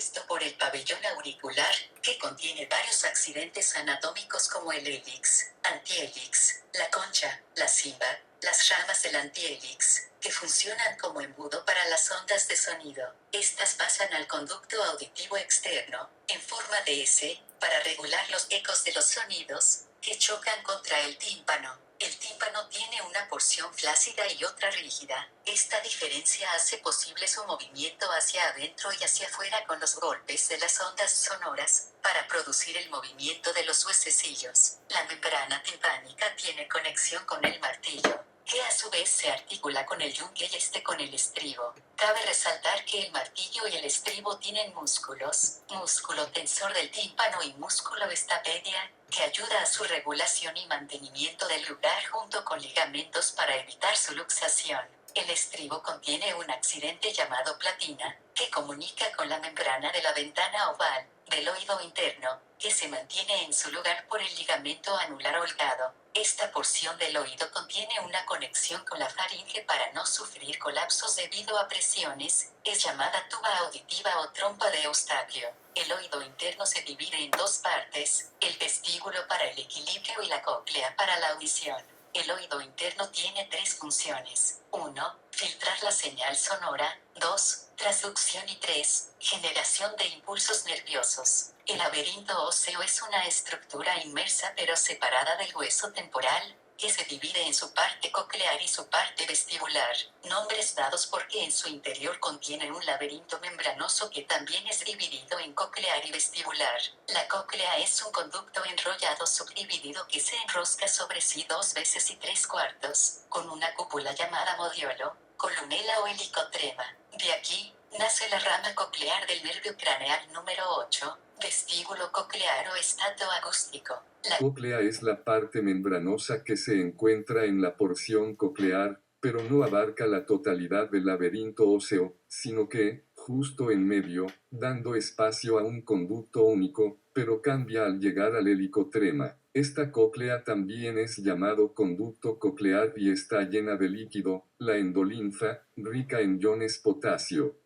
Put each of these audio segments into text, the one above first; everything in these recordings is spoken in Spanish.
compuesto por el pabellón auricular, que contiene varios accidentes anatómicos como el hélix, antihélix, la concha, la cimba, las ramas del antihélix, que funcionan como embudo para las ondas de sonido. Estas pasan al conducto auditivo externo, en forma de S, para regular los ecos de los sonidos, que chocan contra el tímpano. El tímpano tiene una porción flácida y otra rígida. Esta diferencia hace posible su movimiento hacia adentro y hacia afuera con los golpes de las ondas sonoras, para producir el movimiento de los huesecillos. La membrana timpánica tiene conexión con el martillo, que a su vez se articula con el yunque y este con el estribo. Cabe resaltar que el martillo y el estribo tienen músculos, músculo tensor del tímpano y músculo estapedia, que ayuda a su regulación y mantenimiento del lugar junto con ligamentos para evitar su luxación. El estribo contiene un accidente llamado platina, que comunica con la membrana de la ventana oval, del oído interno, que se mantiene en su lugar por el ligamento anular holgado. Esta porción del oído contiene una conexión con la faringe para no sufrir colapsos debido a presiones, es llamada tuba auditiva o trompa de Eustaquio. El oído interno se divide en dos partes, el vestíbulo para el equilibrio y la cóclea para la audición. El oído interno tiene tres funciones. 1. Filtrar la señal sonora. 2. Transducción y 3. Generación de impulsos nerviosos. El laberinto óseo es una estructura inmersa pero separada del hueso temporal, que se divide en su parte coclear y su parte vestibular, nombres dados porque en su interior contiene un laberinto membranoso que también es dividido en coclear y vestibular. La cóclea es un conducto enrollado subdividido que se enrosca sobre sí 2 veces y 3/4, con una cúpula llamada modiolo, columela o helicotrema. De aquí, nace la rama coclear del nervio craneal número 8, vestíbulo coclear o estato acústico. La cóclea es la parte membranosa que se encuentra en la porción coclear, pero no abarca la totalidad del laberinto óseo, sino que, justo en medio, dando espacio a un conducto único, pero cambia al llegar al helicotrema. Esta cóclea también es llamado conducto coclear y está llena de líquido, la endolinfa, rica en iones potasio.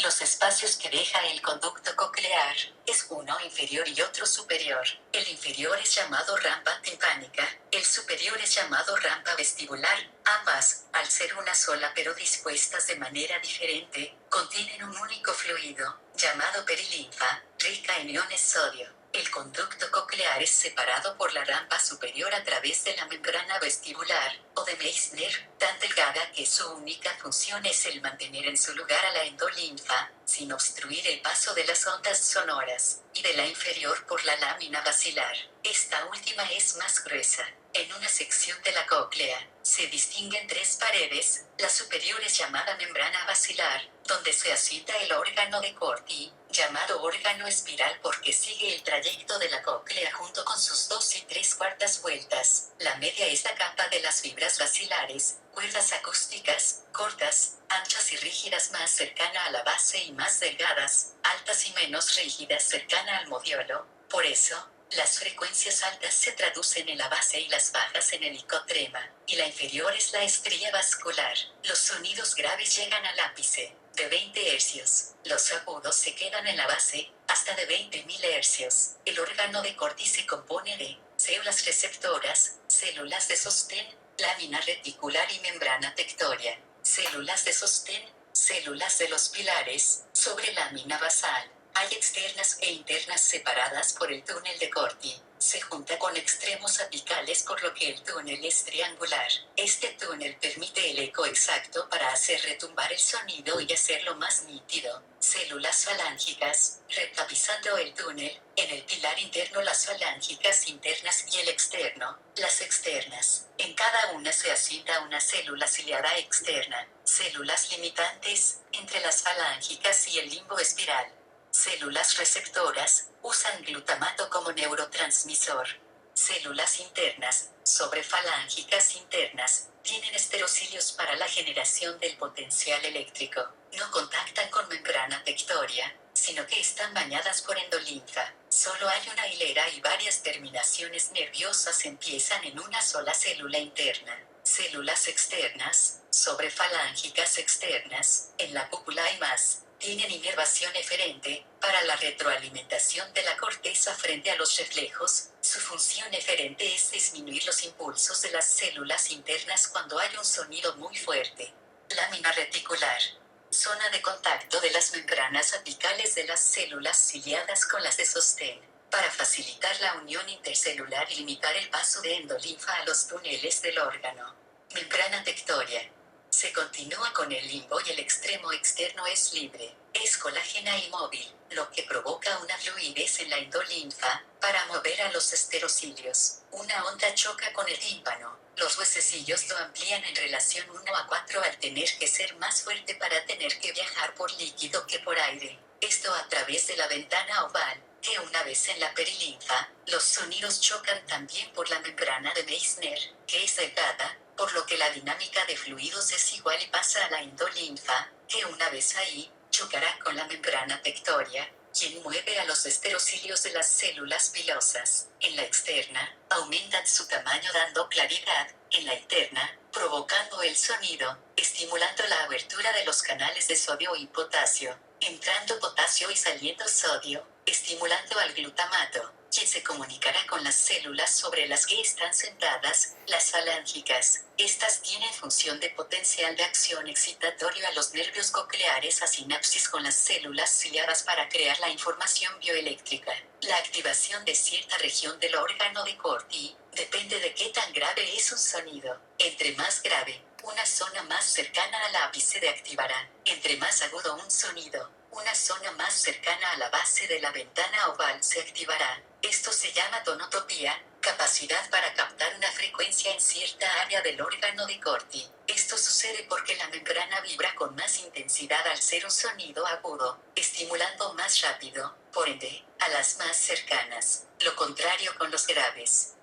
Los espacios que deja el conducto coclear es uno inferior y otro superior. El inferior es llamado rampa timpánica, el superior es llamado rampa vestibular. Ambas, al ser una sola pero dispuestas de manera diferente, contienen un único fluido, llamado perilinfa, rica en iones sodio. El conducto coclear es separado por la rampa superior a través de la membrana vestibular, o de Meissner, tan delgada que su única función es el mantener en su lugar a la endolinfa, sin obstruir el paso de las ondas sonoras, y de la inferior por la lámina basilar. Esta última es más gruesa. En una sección de la cóclea, se distinguen 3 paredes, la superior es llamada membrana basilar, donde se asienta el órgano de Corti, llamado órgano espiral porque sigue el trayecto de la cóclea junto con sus 2 y 3/4 vueltas. La media es la capa de las fibras basilares, cuerdas acústicas, cortas, anchas y rígidas más cercana a la base y más delgadas, altas y menos rígidas cercana al modiolo. Por eso, las frecuencias altas se traducen en la base y las bajas en el helicotrema, y la inferior es la estría vascular. Los sonidos graves llegan al ápice, de 20 hercios. Los agudos se quedan en la base, hasta de 20.000 hercios. El órgano de Corti se compone de células receptoras, células de sostén, lámina reticular y membrana tectoria. Células de sostén, células de los pilares, sobre lámina basal. Hay externas e internas separadas por el túnel de Corti. Se junta con extremos apicales por lo que el túnel es triangular. Este túnel permite el eco exacto para hacer retumbar el sonido y hacerlo más nítido. Células falángicas, retapizando el túnel, en el pilar interno las falángicas internas y el externo, las externas. En cada una se asienta una célula ciliada externa. Células limitantes, entre las falángicas y el limbo espiral. Células receptoras, usan glutamato como neurotransmisor. Células internas, sobrefalángicas internas, tienen esterocilios para la generación del potencial eléctrico. No contactan con membrana tectoria, sino que están bañadas por endolinfa. Solo hay una hilera y varias terminaciones nerviosas empiezan en una sola célula interna. Células externas, sobrefalángicas externas, en la cúpula hay más. Tienen inervación eferente, para la retroalimentación de la corteza frente a los reflejos. Su función eferente es disminuir los impulsos de las células internas cuando hay un sonido muy fuerte. Lámina reticular. Zona de contacto de las membranas apicales de las células ciliadas con las de sostén. Para facilitar la unión intercelular y limitar el paso de endolinfa a los túneles del órgano. Membrana tectoria. Se continúa con el limbo y el extremo externo es libre. Es colágena y móvil, lo que provoca una fluidez en la endolinfa, para mover a los esterocilios. Una onda choca con el tímpano. Los huesecillos lo amplían en relación 1:4 al tener que ser más fuerte para tener que viajar por líquido que por aire. Esto a través de la ventana oval, que una vez en la perilinfa, los sonidos chocan también por la membrana de Meissner, que es delgada, por lo que la dinámica de fluidos es igual y pasa a la endolinfa, que una vez ahí, chocará con la membrana tectoria, quien mueve a los esterocilios de las células pilosas. En la externa, aumentan su tamaño dando claridad, en la interna, provocando el sonido, estimulando la abertura de los canales de sodio y potasio, entrando potasio y saliendo sodio, estimulando al glutamato, quien se comunicará con las células sobre las que están sentadas, las falángicas. Estas tienen función de potencial de acción excitatorio a los nervios cocleares a sinapsis con las células ciliadas para crear la información bioeléctrica. La activación de cierta región del órgano de Corti depende de qué tan grave es un sonido. Entre más grave, una zona más cercana al ápice de activará. Entre más agudo un sonido, una zona más cercana a la base de la ventana oval se activará. Esto se llama tonotopía, capacidad para captar una frecuencia en cierta área del órgano de Corti. Esto sucede porque la membrana vibra con más intensidad al ser un sonido agudo, estimulando más rápido, por ende, a las más cercanas. Lo contrario con los graves.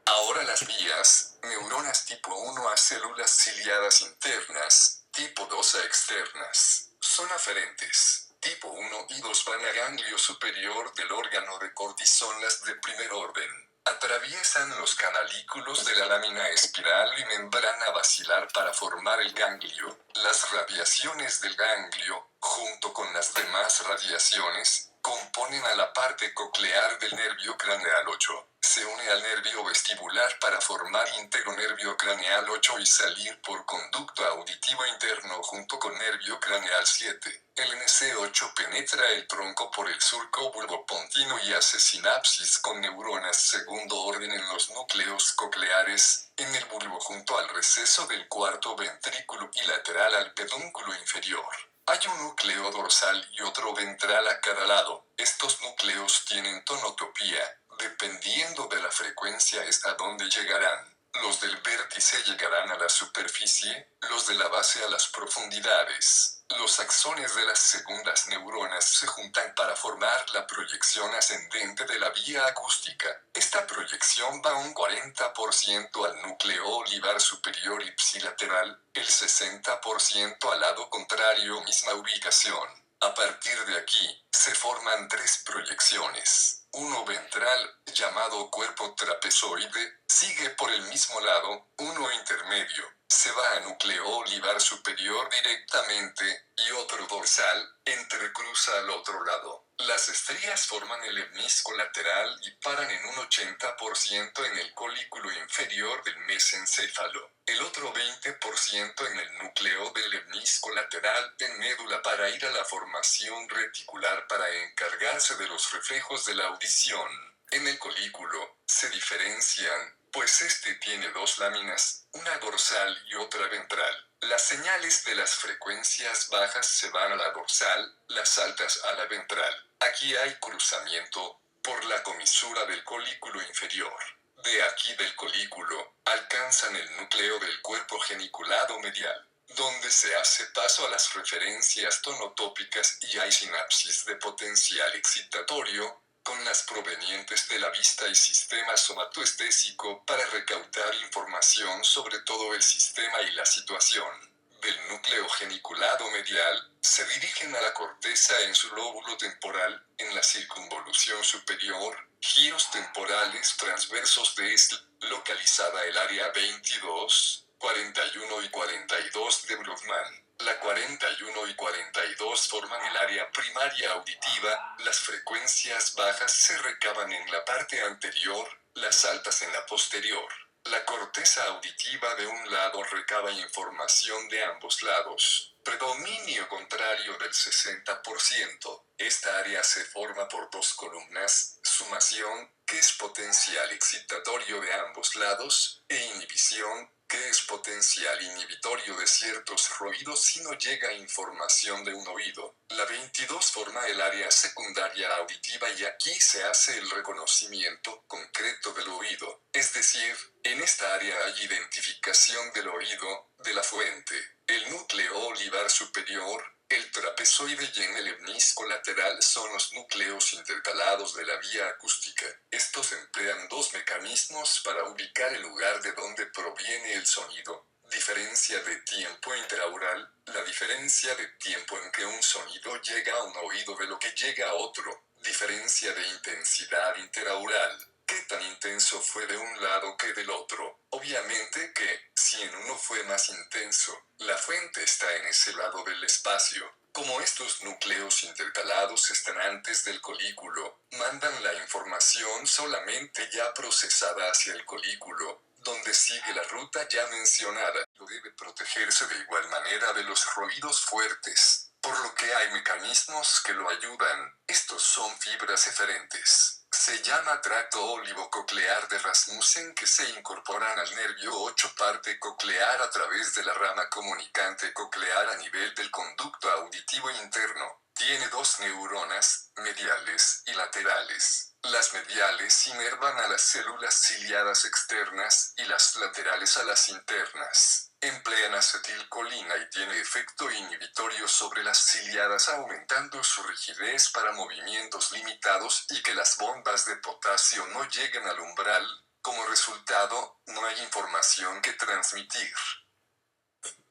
Ahora las vías, neuronas tipo 1 a células ciliadas internas, tipo 2 a externas, son aferentes. Tipo 1 y 2 van a ganglio superior del órgano de Corti, son las de primer orden. Atraviesan los canalículos de la lámina espiral y membrana basilar para formar el ganglio. Las radiaciones del ganglio, junto con las demás radiaciones, componen a la parte coclear del nervio craneal 8. Se une al nervio vestibular para formar íntegro nervio craneal 8 y salir por conducto auditivo interno junto con nervio craneal 7. El NC8 penetra el tronco por el surco bulbopontino y hace sinapsis con neuronas segundo orden en los núcleos cocleares, en el bulbo junto al receso del cuarto ventrículo y lateral al pedúnculo inferior. Hay un núcleo dorsal y otro ventral a cada lado. Estos núcleos tienen tonotopía. Dependiendo de la frecuencia es a donde llegarán. Los del vértice llegarán a la superficie, los de la base a las profundidades. Los axones de las segundas neuronas se juntan para formar la proyección ascendente de la vía acústica. Esta proyección va un 40% al núcleo olivar superior ipsilateral, el 60% al lado contrario, misma ubicación. A partir de aquí, se forman tres proyecciones. Uno ventral, llamado cuerpo trapezoide, sigue por el mismo lado. Uno intermedio, se va a núcleo olivar superior directamente, y otro dorsal, entrecruza al otro lado. Las estrías forman el hemisco lateral y paran en un 80% en el colículo inferior del mesencéfalo. El otro 20% en el núcleo del hemisco lateral en médula para ir a la formación reticular para encargarse de los reflejos de la audición. En el colículo, se diferencian, pues este tiene dos láminas, una dorsal y otra ventral. Las señales de las frecuencias bajas se van a la dorsal, las altas a la ventral. Aquí hay cruzamiento, por la comisura del colículo inferior. De aquí del colículo, alcanzan el núcleo del cuerpo geniculado medial, donde se hace paso a las referencias tonotópicas y hay sinapsis de potencial excitatorio, con las provenientes de la vista y sistema somatoestésico para recaudar información sobre todo el sistema y la situación. Del núcleo geniculado medial, se dirigen a la corteza en su lóbulo temporal, en la circunvolución superior, giros temporales transversos de este, localizada el área 22, 41 y 42 de Brodmann. La 41 y 42 22 forman el área primaria auditiva. Las frecuencias bajas se recaban en la parte anterior, las altas en la posterior. La corteza auditiva de un lado recaba información de ambos lados. Predominio contrario del 60%. Esta área se forma por dos columnas, sumación, que es potencial excitatorio de ambos lados, e inhibición, que es potencial inhibitorio de ciertos ruidos si no llega información de un oído. La 22 forma el área secundaria auditiva y aquí se hace el reconocimiento concreto del oído. Es decir, en esta área hay identificación del oído, de la fuente. El núcleo olivar superior, el trapezoide y en el hemnisco lateral son los núcleos intercalados de la vía acústica. Estos emplean dos mecanismos para ubicar el lugar de donde proviene el sonido. Diferencia de tiempo interaural, la diferencia de tiempo en que un sonido llega a un oído de lo que llega a otro. Diferencia de intensidad interaural. ¿Qué tan intenso fue de un lado que del otro? Obviamente que, si en uno fue más intenso, la fuente está en ese lado del espacio. Como estos núcleos intercalados están antes del colículo, mandan la información solamente ya procesada hacia el colículo, donde sigue la ruta ya mencionada. Debe protegerse de igual manera de los ruidos fuertes, por lo que hay mecanismos que lo ayudan. Estos son fibras eferentes. Se llama tracto olivococlear de Rasmussen que se incorporan al nervio 8 parte coclear a través de la rama comunicante coclear a nivel del conducto auditivo interno. Tiene dos neuronas, mediales y laterales. Las mediales inervan a las células ciliadas externas y las laterales a las internas. Emplean acetilcolina y tiene efecto inhibitorio sobre las ciliadas aumentando su rigidez para movimientos limitados y que las bombas de potasio no lleguen al umbral. Como resultado, no hay información que transmitir.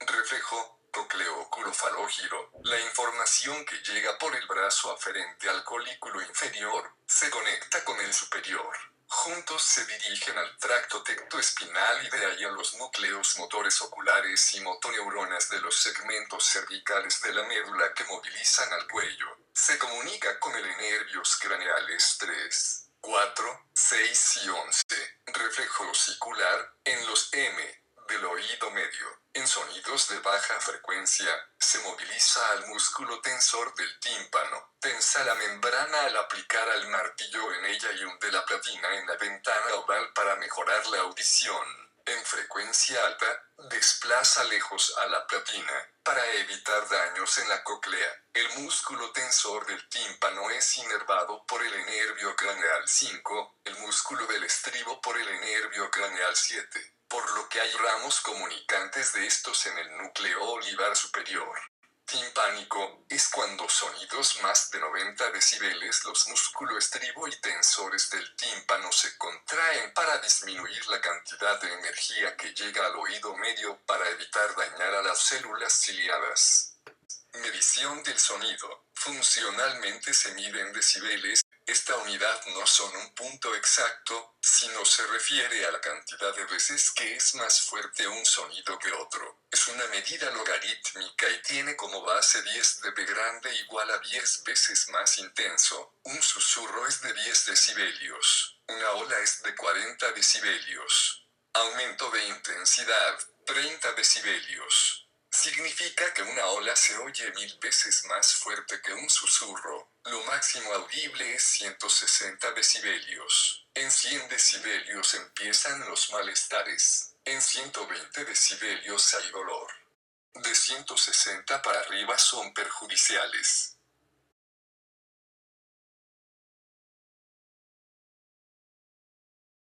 Reflejo cocleoculofalógiro. La información que llega por el brazo aferente al colículo inferior se conecta con el superior. Juntos se dirigen al tracto tectoespinal y de ahí a los núcleos motores oculares y motoneuronas de los segmentos cervicales de la médula que movilizan al cuello. Se comunica con el nervios craneales 3, 4, 6 y 11. Reflejo osicular en los M del oído medio. En sonidos de baja frecuencia, se moviliza al músculo tensor del tímpano. Tensa la membrana al aplicar al martillo en ella y hunde la platina en la ventana oval para mejorar la audición. En frecuencia alta, desplaza lejos a la platina, para evitar daños en la cóclea. El músculo tensor del tímpano es inervado por el nervio craneal 5, el músculo del estribo por el nervio craneal 7. Por lo que hay ramos comunicantes de estos en el núcleo olivar superior. Timpánico es cuando sonidos más de 90 decibeles los músculos estribo y tensores del tímpano se contraen para disminuir la cantidad de energía que llega al oído medio para evitar dañar a las células ciliadas. Medición del sonido. Funcionalmente se mide en decibeles. Esta unidad no son un punto exacto, sino se refiere a la cantidad de veces que es más fuerte un sonido que otro. Es una medida logarítmica y tiene como base 10 dB grande igual a 10 veces más intenso. Un susurro es de 10 decibelios. Una ola es de 40 decibelios. Aumento de intensidad, 30 decibelios. Significa que una ola se oye 1000 veces más fuerte que un susurro. Lo máximo audible es 160 decibelios. En 100 decibelios empiezan los malestares. En 120 decibelios hay dolor. De 160 para arriba son perjudiciales.